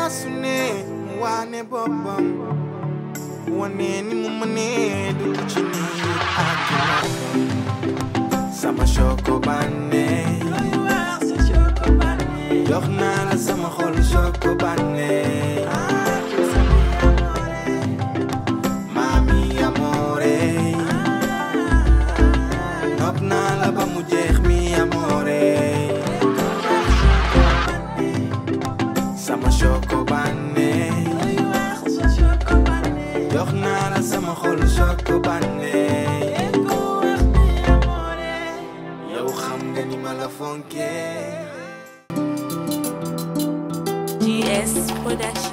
saa su ne mu waane boppam wane ni mu mënee dugg ci nii ak sama choco banne jox naa la sama xol choco banne mami amore nopp naa la ba mu jeex mi amore sama choco banne jox naa la sama xol choco banne yow xam nga ni ma la fonke GS Production.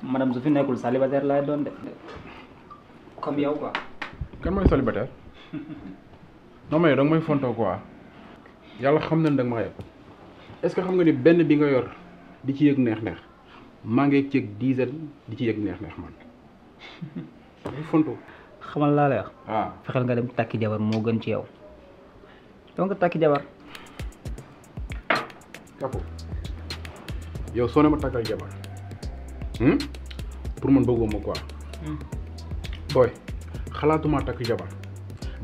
madame su fi nekkul célibataire laay doon de comme yow quoi. kan mooy célibataire non mais danga may fontoo quoi yàlla xam na ne danga maa yeb est-ce que xam nga ni benn bi nga yor di ci yëg neex-neex maa ngi ci yëg dizaine di ci yëg neex-neex man dafay fontoo. xamal laa lay wax. waaw fexeel nga dem takki jabar moo gën ci yow donc takki jabar. Capo yow soo ne ma takkal jabar pour man bëgguma quoi booy xalaatuma takk jabar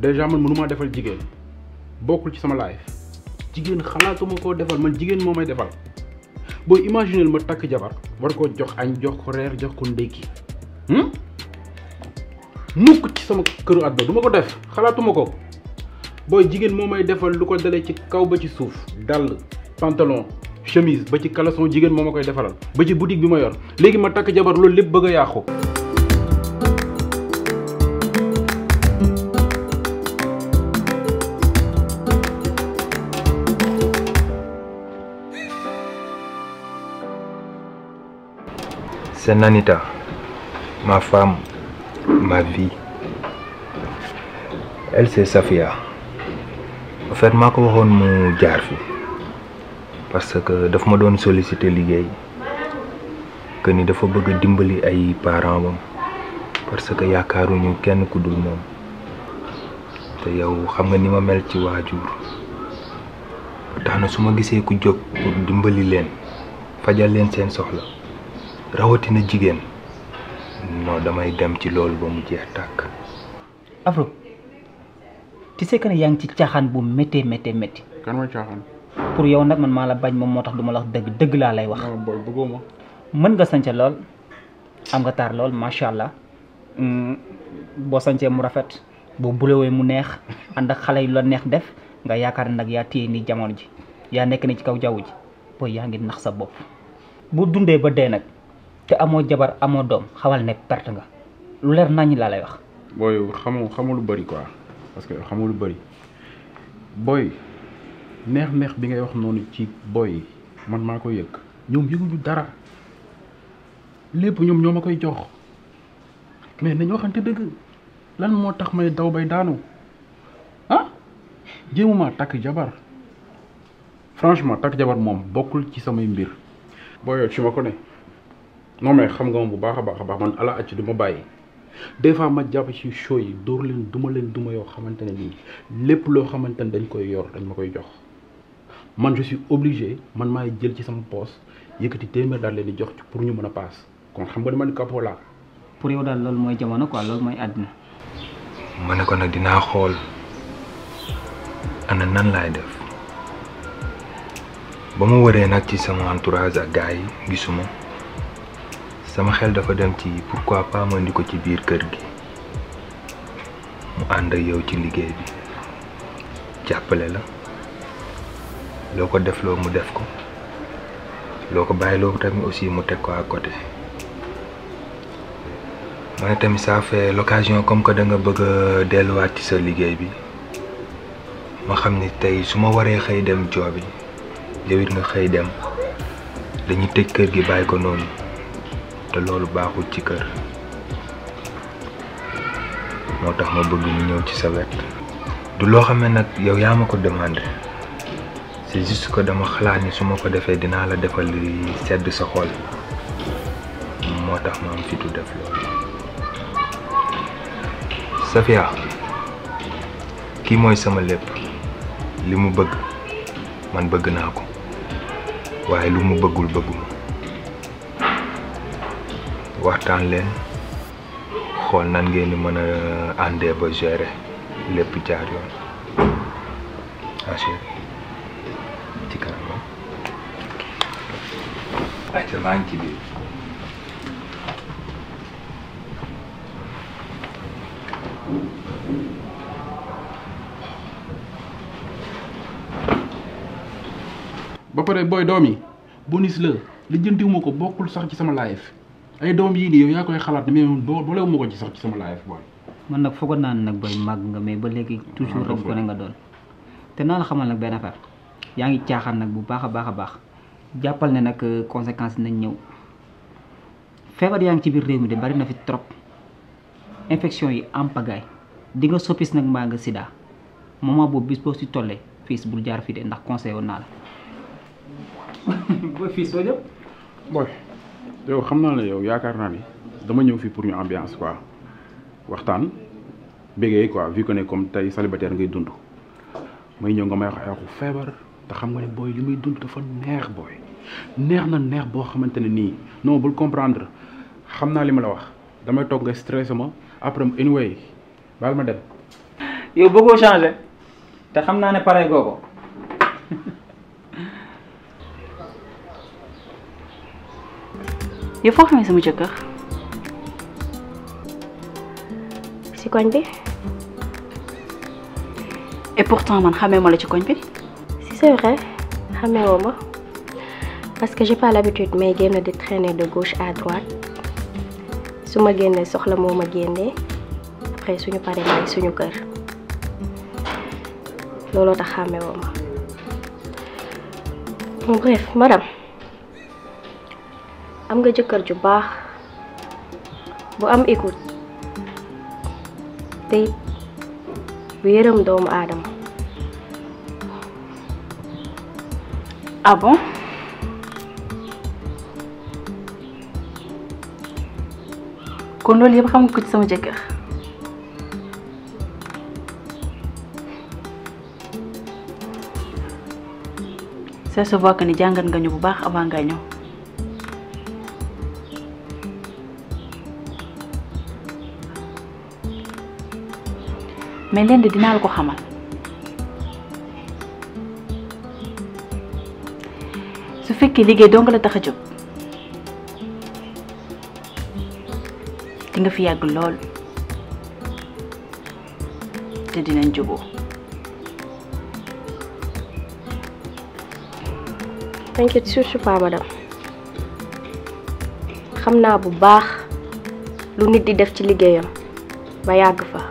déjà man mënumaa defal jigéen bokkul ci sama life jigéen xalaatuma koo defal man jigéen moo may defal booy imaginer ma takk jabar war koo jox añ jox ko reer jox ko ndékki mukk ci sama këru àdduna du ma ko def xalaatuma ko booy jigéen moo may defal lu ko dalee ci kaw ba ci suuf dàll pantalon chemise ba ci caleçon jigéen moo ma koy defaral ba ci boutique bi ma yor léegi ma takk jabar loolu lépp bëgg a yàqu. C'est Nanita, ma femme, ma vie. Elle c'est Safia. En fait maa ko waxoon mu jaar fi parce que daf ma doon solliciter liggéey que ni dafa bëgg a dimbali ay parents bam parce que yaakaaruñu kenn ku dul moom te yow xam nga ni ma mel ci waajur tax na su ma gisee ku jóg pour dimbali leen fajal leen seen soxla rawatina jigéen non damay dem ci loolu ba mu jeex tàkk. Afro tu sais que ne yaa ngi ci caaxaan bu méttee. kan mooy caaxaan. pour yow nag man maa la bañ moom moo tax du ma la wax dëgg laa lay wax. non booy bëggoo ma. mën nga sànce lool am nga taar lool macha allah boo sàncee mu rafet boo bulewee mu neex ànd ak xale yu la neex def nga yaakaar nag yaa téye ni jamono ji yaa nekk ni ci kaw jaww ji booy yaa ngi nax sa bopp. bu dundee ba dee nag te amoo jabar amoo doom xamal ne perte nga lu leer naññ laa lay wax. booy xamu lu bëri quoi parce que xamu lu bëri booy neex bi ngay wax noonu ci booy man maa ko yëg ñoom yëguñu dara lépp ñoom ñoo ma koy jox mais nañu waxante dëgg lan moo tax may daw bay daanu jéemuma takk jabar franchement takk jabar moom bokkul ci samay mbir. booy yow ci ma ko ne non mais xam nga moom bu baax a baax man ala acc du ma bàyyi des fois ma jàpp ci show yi dóor leen duma yoo xamante ne nii lépp loo xamante ne dañ koy yor dañ ma koy jox man je suis obligé man maay jël ci sama poche yëkkati téeméer daal leen di jox pour ñu mën a paas kon xam nga ni man Capo laa. pour yow daal loolu mooy jamono quoi loolu mooy àddina. ma ne ko nag dinaa xool ana nan laay def ba ma waree nag ci sama entourage ak gars yi gisuma sama xel dafa dem ci pourquoi pas ma indi ko ci biir kër gi mu ànd ak yow ci liggéey bi jàppale la loo ko def loo mu def ko loo ko bàyyi loo tamit aussi mu teg ko à côté ma ne tamit ça fait l'occasion comme que da nga bëgg a delluwaat ci sa liggéey bi ma xam ni tey su ma waree xëy dem joobi yow it nga xëy dem dañuy tëj kër gi bàyyi ko noonu te loolu baaxul ci kër moo tax ma bëgg mu ñëw ci sa wet du loo xam ne nag yow yaa ma ko demandé c'est juste que dama xalaat ni su ma ko defee dinaa la defal li sedd sa xol moo tax ma am fitu def loolu Safia kii mooy sama lépp li mu bëgg man bëgg naa ko waaye lu mu bëggul bëgguma waxtaan leen xool nan ngeen di mën a àndee ba gérer lépp jaar yoon chérie ci kanam ayca maa ngi ci biir ba pare booy doom yi bonus la lijjantiwuma ko bokkul sax ci sama live ay doom yii nii yow yaa koy xalaat mais boolewuma ko ci sax ci sama live booy. man nag foogoon naa ne nag booy màgg nga mais ba léegi toujours rek ko ne nga doon te naa la xamal nag benn affaire yaa ngi caaxaan nag bu baax a baax a baax jàppal ne nag conséquences nañ ñëw feebar yaa ngi ci biir réew mi de bari na fi trop infection yi am pagaay di nga soppis nag mbaa nga sida moment boobu bis boo si tollee fiis bul jaar fii de ndax conseil woon naa la booy fiis soo jëm booy yow xam naa ne yow yaakaar naa ni dama ñëw fii pour ñu ambiance quoi waxtaan bégee quoi vu que ne comme tey célibataire ngay dund may ñëw nga may wax ay waxu feebar te xam nga ne booy li muy dund dafa neex booy neex na neex boo xamante ne nii non bul comprendre xam naa li ma la wax damay toog nga stressé ma après anyway baal ma dem. yow bëggoo changer te xam naa ne pare goo ko yow foo xamee sama jëkkër ci koñ bi. et pourtant man xamee ma la ci koñ bi. si c'est vrai xamee woo ma parce que j'ai pas l'habitude may génn di traîner de gauche à droite su ma génnee soxla moo ma génnee après suñu paree may suñu kër looloo tax xamee woo ma. bon bref madame am nga jëkkër ju baax bu am écoute te it bu yërëm doomu aadama. ah bon kon loolu yëpp xam nga ko ci sama jëkkër. ça se voit que ni jàngat nga ñu bu baax avant nga ñëw. mais leen de dinaa la ko xamal su fekkee liggéey dong la tax a jóg di nga fi yàgg lool te dinañ juboo. t'inquiète surtout pas madame xam naa bu baax lu nit di def ci liggéeyam ba yàgg fa.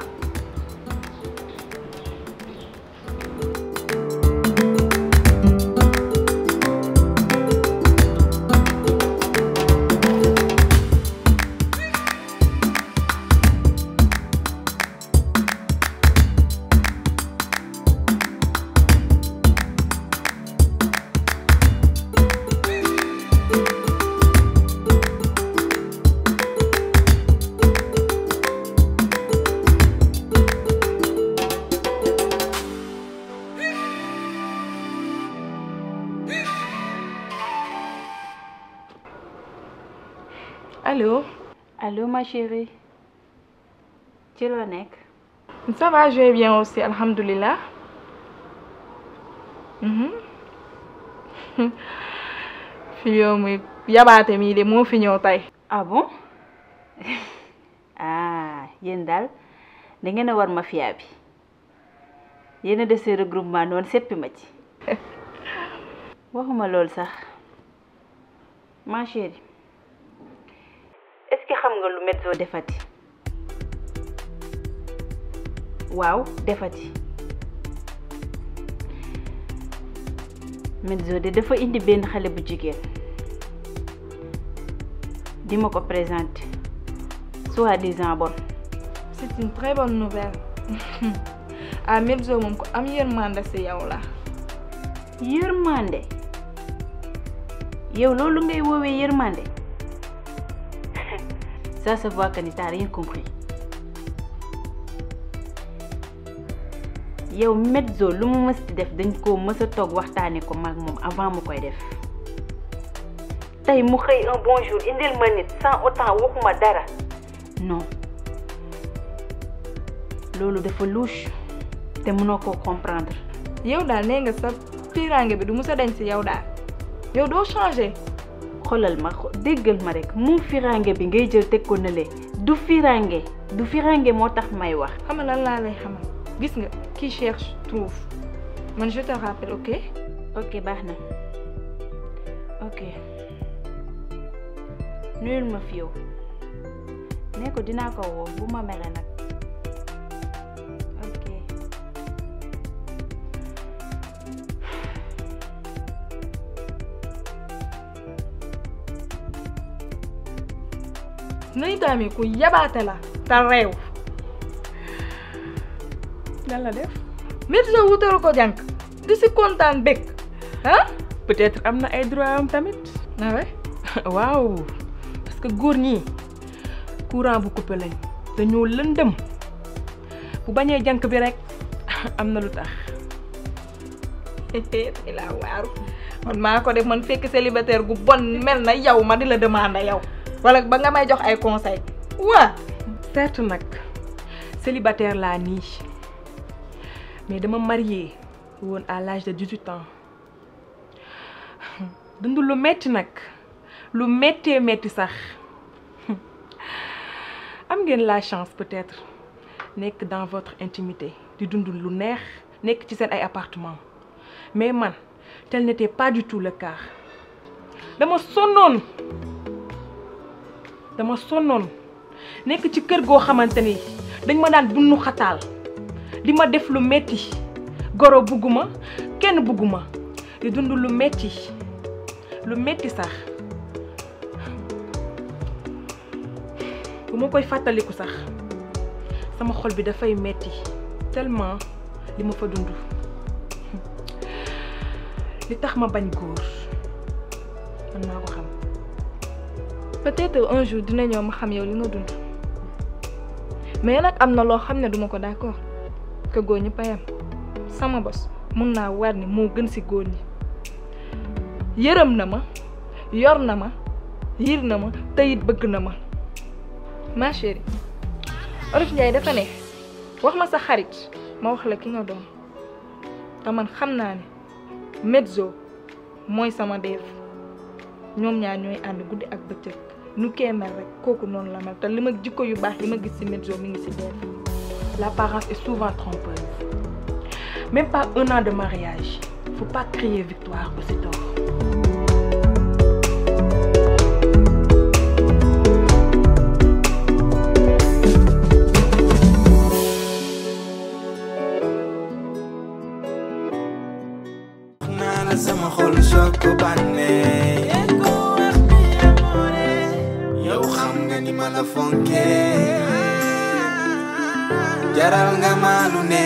Allô? Allô ma chérie. ci loo nekk. Ça va, je vais bien aussi, alhamdulillah. fi yow mi yabaate mii de moo fi ñëw tey. ah bon ah yéen daal da ngeen a war mafia bi yéen a desee regroupement noonu seppi ma ci waxuma loolu sax ma chérie est-ce que xam nga lu Medzo defati waaw defati Medzo de dafa indi benn xale bu jigéen di ma ko présenter soi-disant bon. C'est une très bonne nouvelle. Ah Medzo moom ko am yërmande si yow la. Yërmande yow loolu ngay woowee yërmande ça se voit que ni t'as rien compris. yow Medzo lu mu mës di def dañ koo mës a toog waxtaane ko mag moom avant mu koy def tey mu xëy un bon jour indil ma nit sans autant waxuma dara non loolu dafa louche te mënoo koo comprendre. yow daal nee nga sa firange bi du mës a dañ si yow daal yow doo changé. xoolal ma déggal ma rek mu firange bi ngay jël teg ko nële du firange moo tax may wax. xam nga lan laa lay xamal gis nga qui cherche trouve man je te rappelle ok. ok baax na ok nuyul ma fi yow ne ko dinaa ko woo bu ma mere nag ok. nay daami ku yabaate la te réew. lan la def Medzo wutal ko jànk di si kontaan bëgg ah. peut-être am na ay droit am tamit. ah ouais. waaw parce que góor ñi courant bu coupé lañ dañoo lëndëm bu bañee jànk bi rek am na lu tax. tey laa waaru man maa ko def man fekk célibataire gu bon mel na yow ma di la demander yow wala ba nga may jox ay conseil waa. certes nag célibataire laa nii mais dama marié woon à l'âge de 18 ans dund lu metti nag lu méttee métti sax am ngeen la chance peut-être nekk dans votre intimité di dund lu neex nekk ci seen ay appartement mais man tel n'était pas du tout le cas dama sonnoon nekk ci kër goo xamante ni dañ ma daan bunnu xataal di ma def lu metti goro bugguma kenn bugguma di dund lu metti sax bu ma koy fàttaliku sax sama xol bi dafay metti tellement li ma fa dund li tax ma bañ góor man maa ko xam. peut-être un jour dina ñëw ma xam yow li nga dund mais nag am na loo xam ne duma ko d'accord que góor ñi payam sama bos mun naa war ni moo gën ci góor ñi yërëm na ma yor na ma yiir na ma te it bëgg na ma. ma chérie Olof Njaay dafa ne wax ma sa xarit ma wax la ki nga doon te man xam naa ne Medzo mooy sama def ñoom ñaar ñooy ànd guddi ak bëccëg nu kee mel rek kooku noonu la mel te li ma jikko yu baax li ma gis ci Medzo mi ngi ci def. L'apparence est souvent trompeuse. Même pas 1 an de mariage, faut pas crier victoire aussitôt. sama xol sok banne yow xam nga ni ma la fonke jaral nga ma lu ne